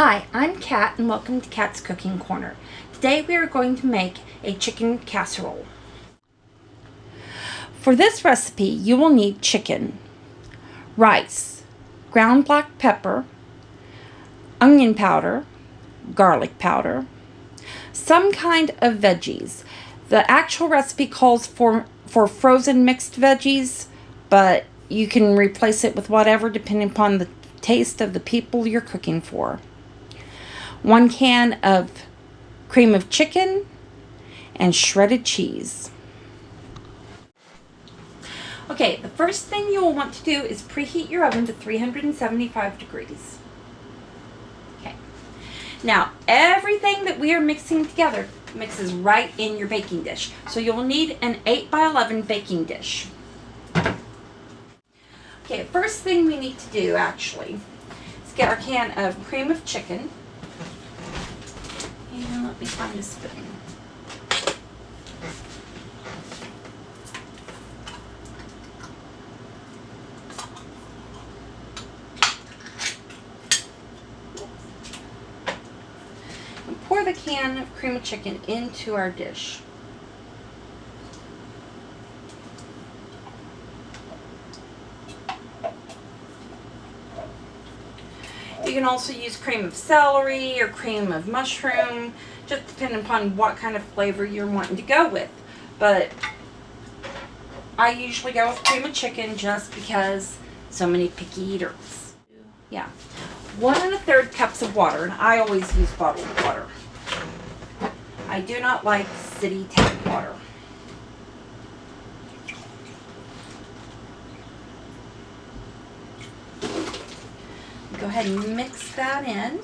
Hi, I'm Kat and welcome to Kat's Cooking Corner. Today we are going to make a chicken casserole. For this recipe you will need chicken, rice, ground black pepper, onion powder, garlic powder, some kind of veggies. The actual recipe calls for frozen mixed veggies, but you can replace it with whatever depending upon the taste of the people you're cooking for. 1 can of cream of chicken and shredded cheese. Okay, the first thing you will want to do is preheat your oven to 375 degrees. Okay. Now, everything that we are mixing together mixes right in your baking dish. So you'll need an 8 by 11 baking dish. Okay, first thing we need to do actually is get our can of cream of chicken. And let me find a spoon. And pour the can of cream of chicken into our dish. You can also use cream of celery or cream of mushroom, just depending upon what kind of flavor you're wanting to go with. But I usually go with cream of chicken just because so many picky eaters. Yeah. 1 1/3 cups of water, and I always use bottled water. I do not like city tap water. Go ahead and mix that in.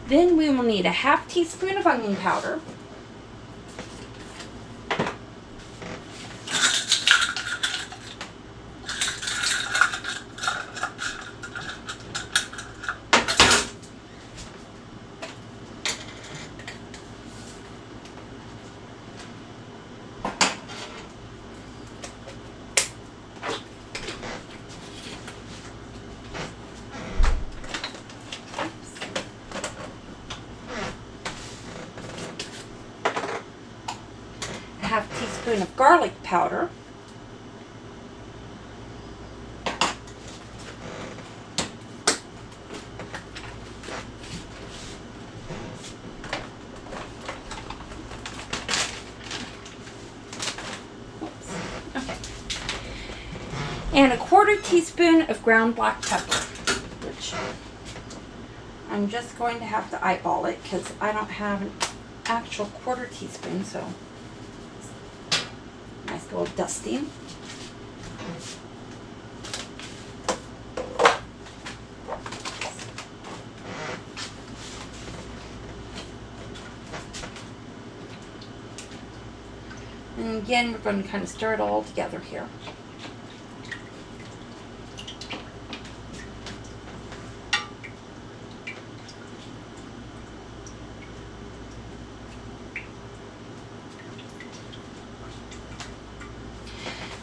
Then we will need a 1/2 teaspoon of onion powder. A 1/2 teaspoon of garlic powder. And a 1/4 teaspoon of ground black pepper, which I'm just going to have to eyeball it because I don't have an actual 1/4 teaspoon, so nice little dusting. And again, we're going to kind of stir it all together here.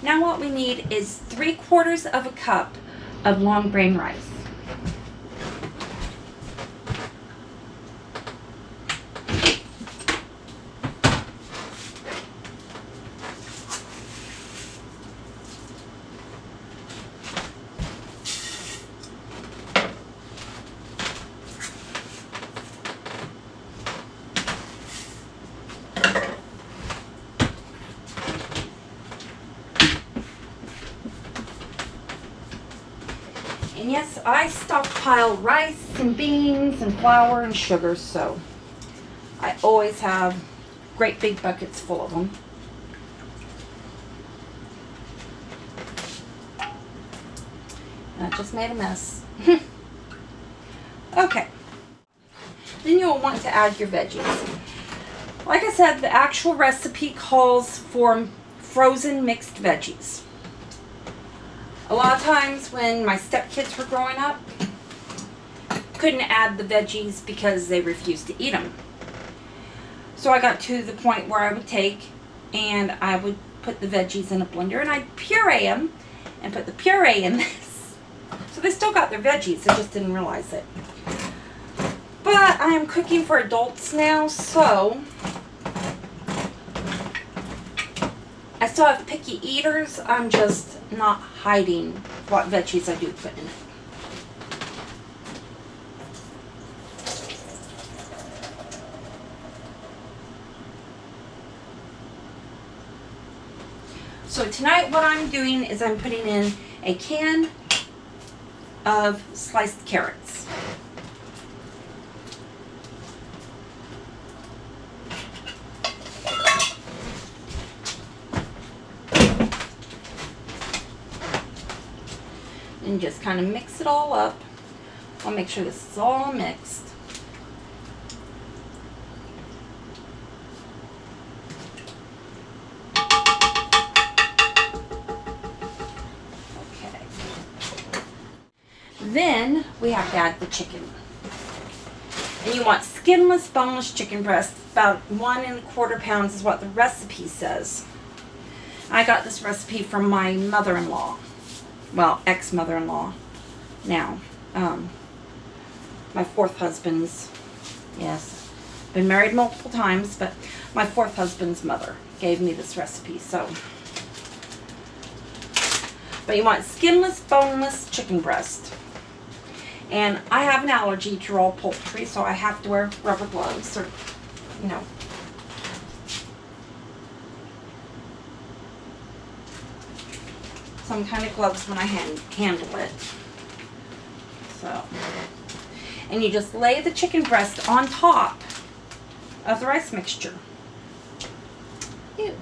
Now what we need is 3/4 of a cup of long grain rice. And yes, I stockpile rice and beans and flour and sugar, so I always have great big buckets full of them. And I just made a mess. Okay. Then you'll want to add your veggies. Like I said, the actual recipe calls for frozen mixed veggies. A lot of times when my stepkids were growing up, couldn't add the veggies because they refused to eat them. So I got to the point where I would take and I would put the veggies in a blender and I'd puree them and put the puree in this. So they still got their veggies, they just didn't realize it. But I am cooking for adults now, so I still have picky eaters. I'm just not hiding what veggies I do put in it. So tonight what I'm doing is I'm putting in a can of sliced carrots. And just kind of mix it all up. I'll make sure this is all mixed. Then we have to add the chicken. And you want skinless, boneless chicken breast. About 1 1/4 pounds is what the recipe says. I got this recipe from my mother-in-law. Well, ex-mother-in-law now. My 4th husband's, yes, been married multiple times, but my 4th husband's mother gave me this recipe, so. But you want skinless, boneless chicken breast. And I have an allergy to raw poultry, so I have to wear rubber gloves or, you know. Some kind of gloves when I handle it. So. And you just lay the chicken breast on top of the rice mixture. Ew.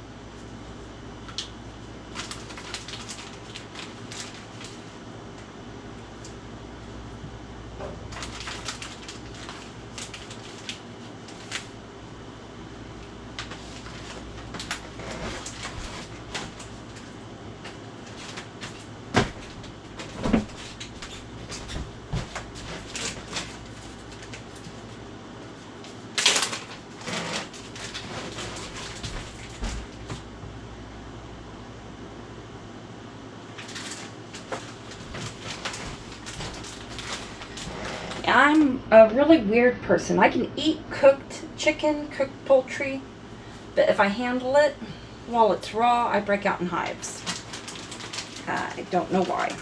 I'm a really weird person. I can eat cooked chicken, cooked poultry, but if I handle it while it's raw, I break out in hives. I don't know why.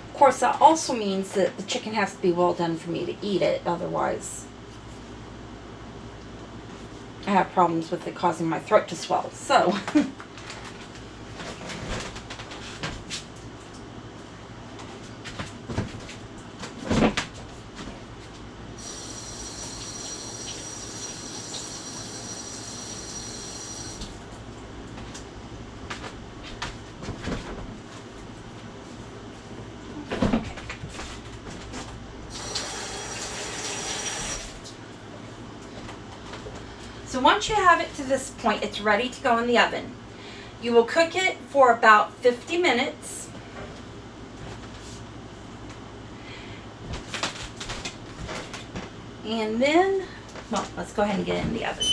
Of course, that also means that the chicken has to be well done for me to eat it. Otherwise, I have problems with it causing my throat to swell. So, So once you have it to this point, it's ready to go in the oven. You will cook it for about 50 minutes. And then, well, let's go ahead and get it in the oven.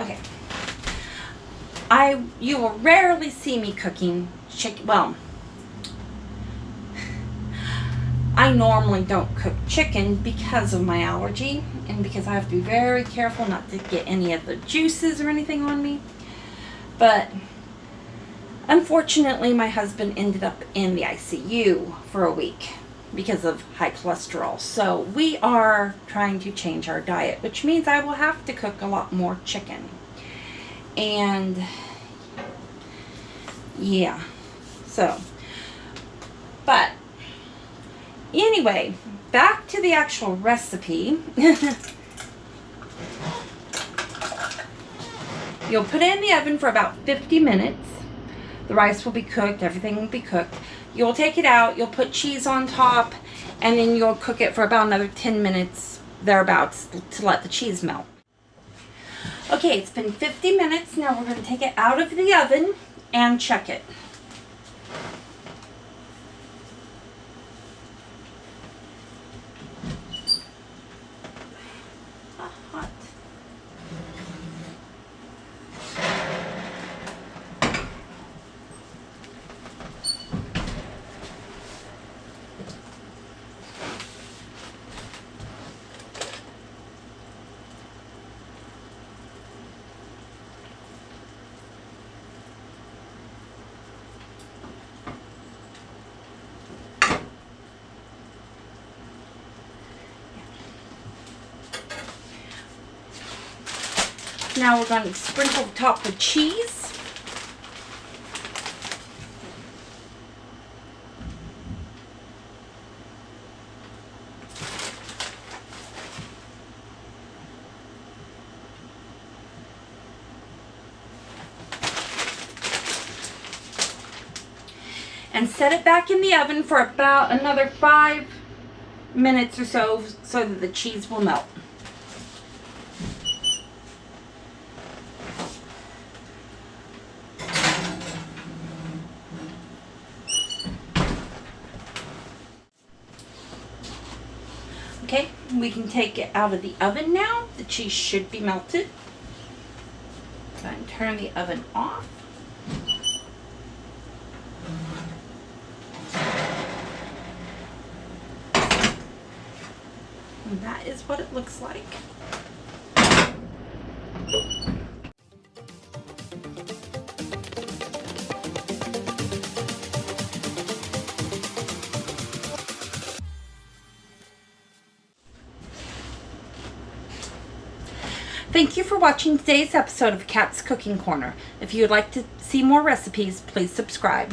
Okay. You will rarely see me cooking chicken. Well, I normally don't cook chicken because of my allergy and because I have to be very careful not to get any of the juices or anything on me. But Unfortunately, my husband ended up in the ICU for a week because of high cholesterol. So we are trying to change our diet, which means I will have to cook a lot more chicken. And yeah, so, but anyway, back to the actual recipe. You'll put it in the oven for about 50 minutes. The rice will be cooked, everything will be cooked. You'll take it out, you'll put cheese on top, and then you'll cook it for about another 10 minutes, thereabouts, to let the cheese melt. Okay, it's been 50 minutes. Now we're going to take it out of the oven and check it. Hot. Now we're going to sprinkle the top with cheese. And set it back in the oven for about another 5 minutes or so that the cheese will melt. Okay, we can take it out of the oven now. The cheese should be melted. Go ahead and turn the oven off. And that is what it looks like. Thank you for watching today's episode of Kat's Cooking Corner. If you would like to see more recipes, please subscribe.